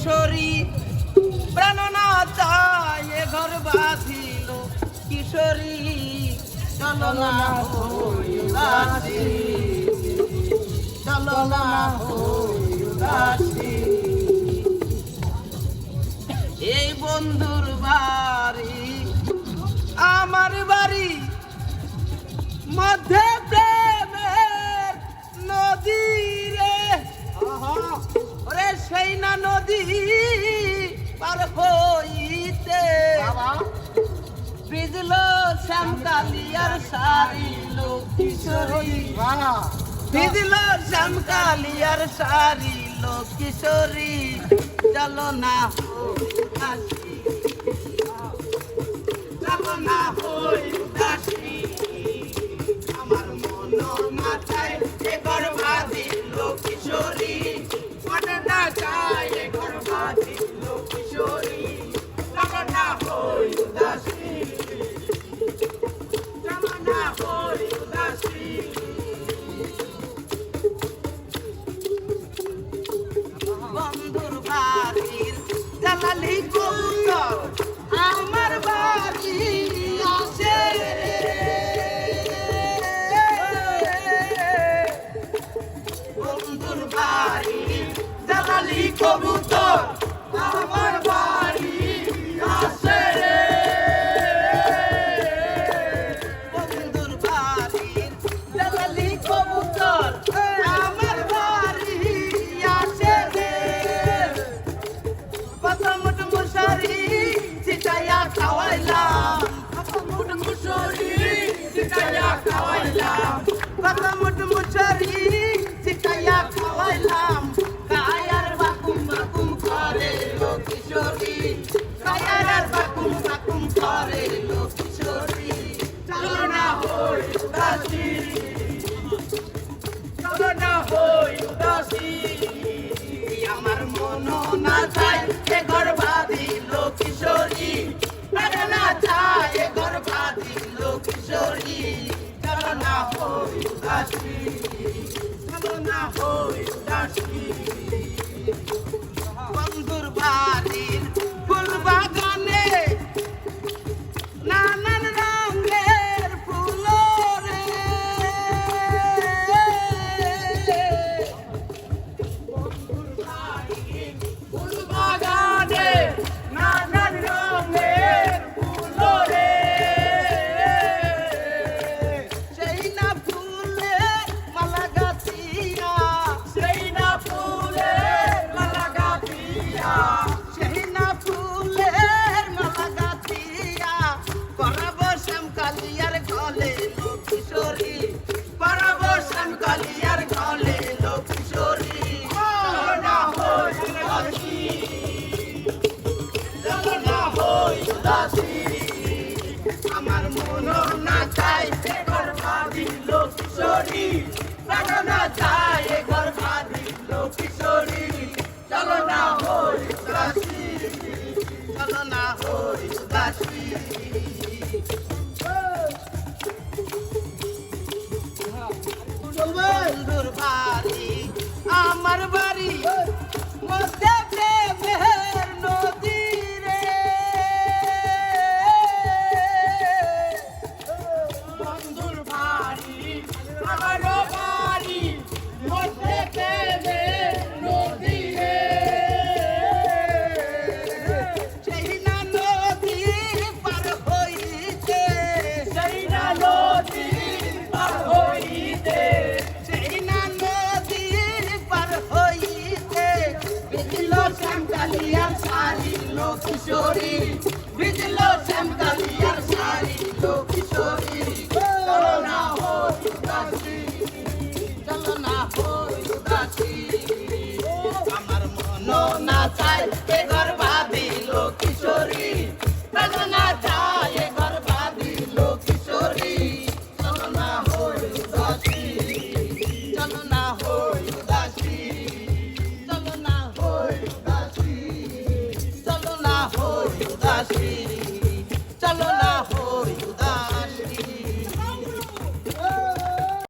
কিশোরী প্রাণ না চায় এ ঘর বাঁধিল কিশোরী চলো না হই উদাসী চলো না হই উদাসী এই বন্ধুর বাড়ি আমার বাড়ি মধ্যে প্রেমের নদী রে ওরে সেই না নদী পার হইতে বিজল শ্যামকালিয়ার সারিল কিশোরী বিজল শ্যামকালিয়ার সারিল কিশোরী চলো না উদাসী চলো না হই উদাসী আমার মন মাথায় এ ঘর বাঁধিল কিশোরী মনে না চায় এ ঘর বাঁধিল কিশোরী চলো না হই উদাসী চলো না হই উদাসী বন্ধুর বাড়ির জালালি কবুতর আমার বাড়ি আসে বন্ধুর বাড়ির জালালি কবুতর আমার বাড়ি আসে বন্ধুর বাড়ির জালালি কবুতর আমার বাড়ি আসে প্রথমত মশারি চিটাইয়া খাওয়াইলাম প্রথমত মশারি চিটাইয়া খাওয়াইলাম প্রথমত মশারি চিটাইয়া খাওয়াইলাম কায়ার বাকুম বাকুম করে লো কিশোরী কায়ার বাকুম বাকুম করে লো কিশোরী চলো না হই উদাসী চলো না হই উদাসী আমার মন না চায় এ ঘর বাঁধিল কিশোরী প্রাণ না চায় এ ঘর বাঁধিল কিশোরী চলো না হই উদাসী চলো না হই উদাসী বন্ধুর বাড়ির ফুল বাগানে নানান রঙের ফুল রে ফুল বাগানে নানান রঙের ফুল রে সেই না ফুলের মালা গাঁথিয়া সেই না ফুলের মালা গাঁথিয়া সেই না ফুলের মালা গাঁথিয়া পরাব শ্যামকালিয়ার গলে লো কিশোরী পরাব শ্যামকালিয়ার গলে লো কিশোরী চলো না হই উদাসী চলো না হই উদাসী আমার মন না চায় এ ঘর বাঁধিল কিশোরী প্রাণ না চায় এ ঘর বাঁধিল কিশোরী চলো না হই উদাসী চলো না হই উদাসী বন্ধুর বাড়ি আমার বাড়ি মধ্যে প্রেমের নদী রে বন্ধুর বাড়ি আমার বাড়ি মধ্যে প্রেমের নদী রে সেই না নদী পার হইতে সেই না নদী পার হইতে সেই না নদী পার হইতে বিজল শ্যামকালিয়ার সারিল কিশোরী বিজল শ্যামকালিয়ার সারিল কিশোরী চলো না হই উদাসী চলো না হই উদাসী